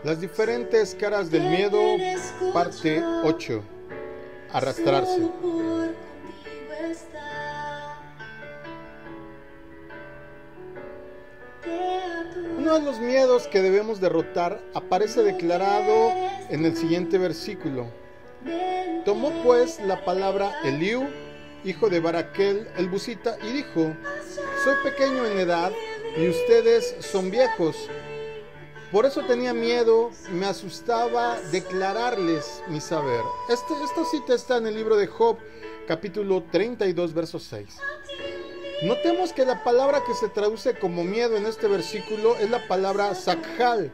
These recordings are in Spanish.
Las diferentes caras del miedo, parte 8. Arrastrarse. Uno de los miedos que debemos derrotar aparece declarado en el siguiente versículo. Tomó pues la palabra Eliú, hijo de Baraquel el Busita, y dijo: soy pequeño en edad y ustedes son viejos. Por eso tenía miedo, me asustaba declararles mi saber. Esta cita está en el libro de Job, capítulo 32, verso 6. Notemos que la palabra que se traduce como miedo en este versículo es la palabra sakhal.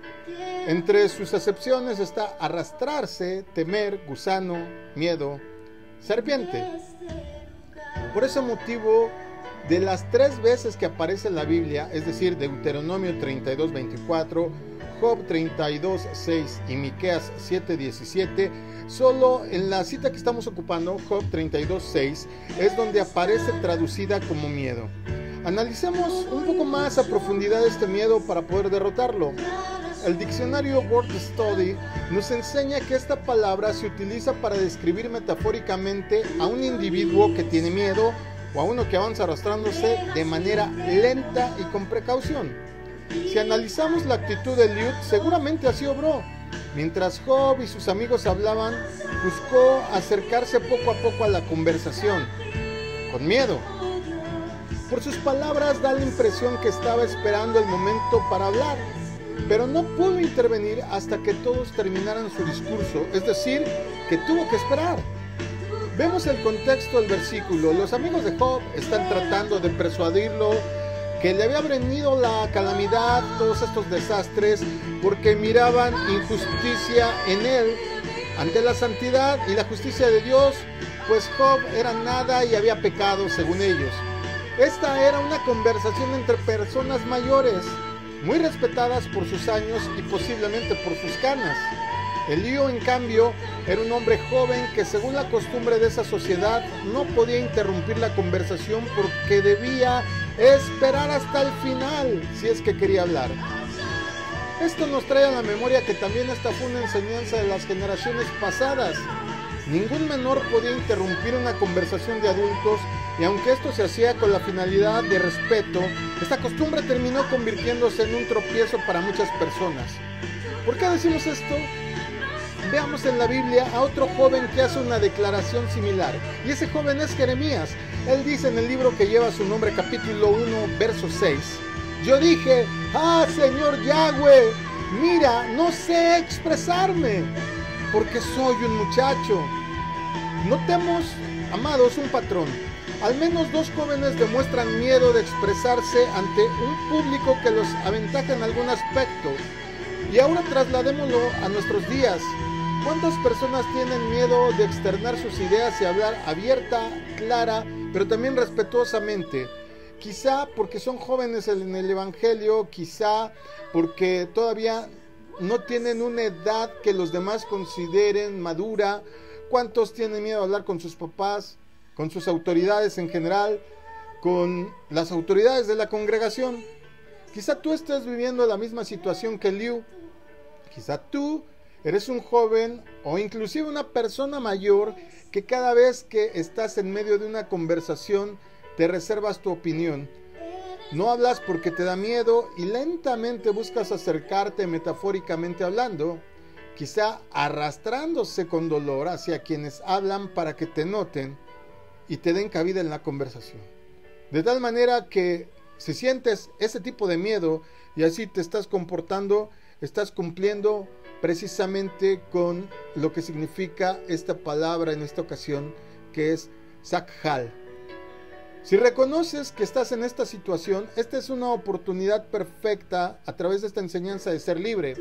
Entre sus acepciones está arrastrarse, temer, gusano, miedo, serpiente. Por ese motivo, de las 3 veces que aparece en la Biblia, es decir, Deuteronomio 32, 24, Job 32, 6 y Miqueas 7, 17, solo en la cita que estamos ocupando, Job 32, 6, es donde aparece traducida como miedo. Analicemos un poco más a profundidad este miedo para poder derrotarlo. El diccionario Word Study nos enseña que esta palabra se utiliza para describir metafóricamente a un individuo que tiene miedo o a uno que avanza arrastrándose de manera lenta y con precaución. Si analizamos la actitud de Eliú, seguramente así obró. Mientras Job y sus amigos hablaban, buscó acercarse poco a poco a la conversación, con miedo. Por sus palabras da la impresión que estaba esperando el momento para hablar, pero no pudo intervenir hasta que todos terminaran su discurso, es decir, que tuvo que esperar. Vemos el contexto del versículo. Los amigos de Job están tratando de persuadirlo que le había venido la calamidad, todos estos desastres, porque miraban injusticia en él ante la santidad y la justicia de Dios, pues Job era nada y había pecado según ellos. Esta era una conversación entre personas mayores, muy respetadas por sus años y posiblemente por sus canas. Eliú, en cambio, era un hombre joven que, según la costumbre de esa sociedad, no podía interrumpir la conversación porque debía esperar hasta el final si es que quería hablar. Esto nos trae a la memoria que también esta fue una enseñanza de las generaciones pasadas. Ningún menor podía interrumpir una conversación de adultos, y aunque esto se hacía con la finalidad de respeto, esta costumbre terminó convirtiéndose en un tropiezo para muchas personas. ¿Por qué decimos esto? Veamos en la Biblia a otro joven que hace una declaración similar, y ese joven es Jeremías. Él dice en el libro que lleva su nombre, capítulo 1, verso 6, yo dije: Señor Yahweh, mira, no sé expresarme, porque soy un muchacho. Notemos, amados, un patrón. Al menos 2 jóvenes demuestran miedo de expresarse ante un público que los aventaja en algún aspecto. Y ahora trasladémoslo a nuestros días. ¿Cuántas personas tienen miedo de externar sus ideas y hablar abierta, clara, pero también respetuosamente? Quizá porque son jóvenes en el Evangelio, quizá porque todavía no tienen una edad que los demás consideren madura. ¿Cuántos tienen miedo de hablar con sus papás, con sus autoridades en general, con las autoridades de la congregación? Quizá tú estés viviendo la misma situación que Eliú. Quizá tú eres un joven o inclusive una persona mayor que cada vez que estás en medio de una conversación te reservas tu opinión. No hablas porque te da miedo y lentamente buscas acercarte, metafóricamente hablando, quizá arrastrándose con dolor hacia quienes hablan para que te noten y te den cabida en la conversación. De tal manera que si sientes ese tipo de miedo y así te estás comportando, estás cumpliendo precisamente con lo que significa esta palabra en esta ocasión, que es sakhal. Si reconoces que estás en esta situación, esta es una oportunidad perfecta a través de esta enseñanza de ser libre.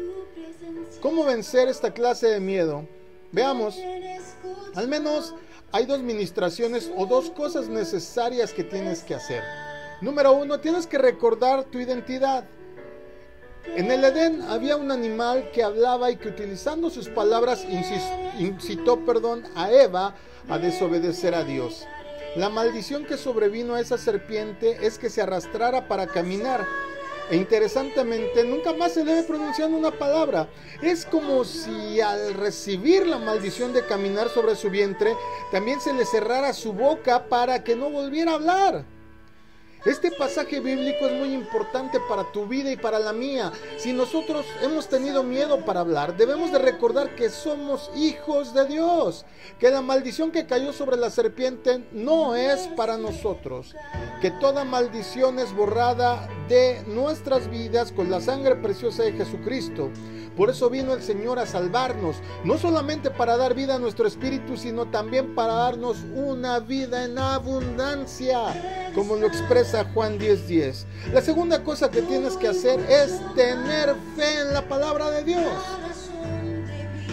¿Cómo vencer esta clase de miedo? Veamos. Al menos hay 2 ministraciones o 2 cosas necesarias que tienes que hacer. Número 1, tienes que recordar tu identidad. En el Edén había un animal que hablaba y que, utilizando sus palabras, incitó a Eva a desobedecer a Dios. La maldición que sobrevino a esa serpiente es que se arrastrara para caminar. E interesantemente, nunca más se debe pronunciar una palabra. Es como si al recibir la maldición de caminar sobre su vientre, también se le cerrara su boca para que no volviera a hablar. Este pasaje bíblico es muy importante para tu vida y para la mía. Si nosotros hemos tenido miedo para hablar, debemos de recordar que somos hijos de Dios, que la maldición que cayó sobre la serpiente no es para nosotros, que toda maldición es borrada de nuestras vidas con la sangre preciosa de Jesucristo. Por eso vino el Señor a salvarnos, no solamente para dar vida a nuestro espíritu, sino también para darnos una vida en abundancia, como lo expresa Juan 10:10. La segunda cosa que tienes que hacer es tener fe en la palabra de Dios.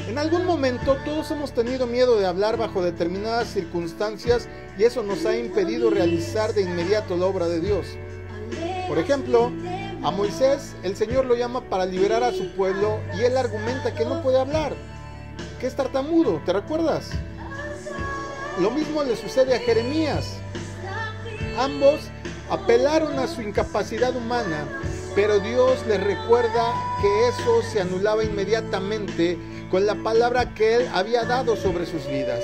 En algún momento todos hemos tenido miedo de hablar bajo determinadas circunstancias y eso nos ha impedido realizar de inmediato la obra de Dios. Por ejemplo, a Moisés el Señor lo llama para liberar a su pueblo y él argumenta que no puede hablar, que es tartamudo, ¿te recuerdas? Lo mismo le sucede a Jeremías. Ambos apelaron a su incapacidad humana, pero Dios les recuerda que eso se anulaba inmediatamente con la palabra que Él había dado sobre sus vidas.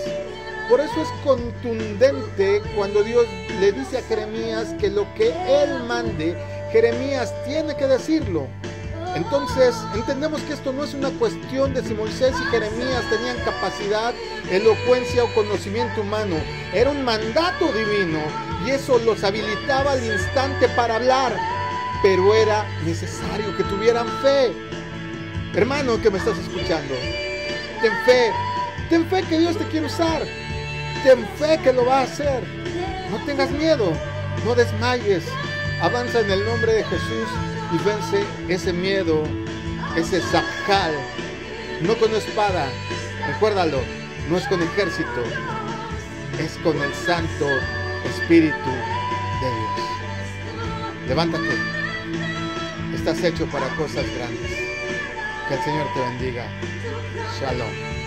Por eso es contundente cuando Dios le dice a Jeremías que lo que Él mande, Jeremías tiene que decirlo. Entonces entendemos que esto no es una cuestión de si Moisés y Jeremías tenían capacidad, elocuencia o conocimiento humano. Era un mandato divino y eso los habilitaba al instante para hablar. Pero era necesario que tuvieran fe. Hermano que me estás escuchando, ten fe que Dios te quiere usar. Ten fe que lo va a hacer. No tengas miedo, no desmayes. Avanza en el nombre de Jesús y vence ese miedo, ese zacal. No con espada, recuérdalo, no es con ejército, es con el Santo Espíritu de Dios. Levántate, estás hecho para cosas grandes. Que el Señor te bendiga. Shalom.